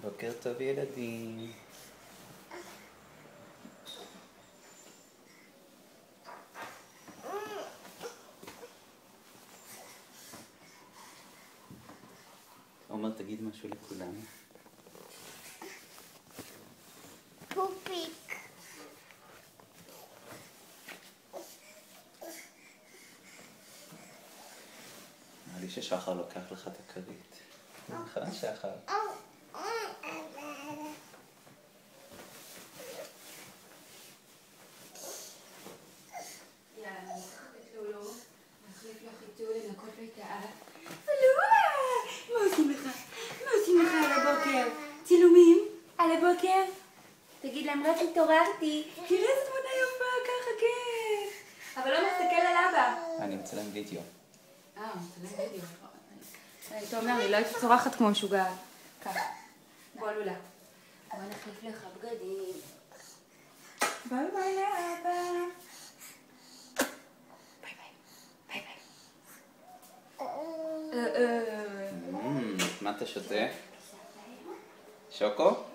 בוקר טוב ילדים. עומר, תגיד משהו לכולם. פופיק. נראה לי ששחר לוקח לך את הכרית. נכון, שחר? מה עושים לך? מה עושים לך על הבוקר? צילומים? על הבוקר? תגיד להם, רק התעוררתי. תראה איזה תמונה יפה, ככה כיף. אבל לא מסתכל על אבא. אני מצלם וידאו. מצלם וידאו. אתה אומר לי, לא הייתי צורחת כמו משוגעת. ככה. בוא לולה. בוא נחליף לך בגדים. ביי ביי לאבא. ביי ביי. ביי ביי. מה אתה שותה? שוקו?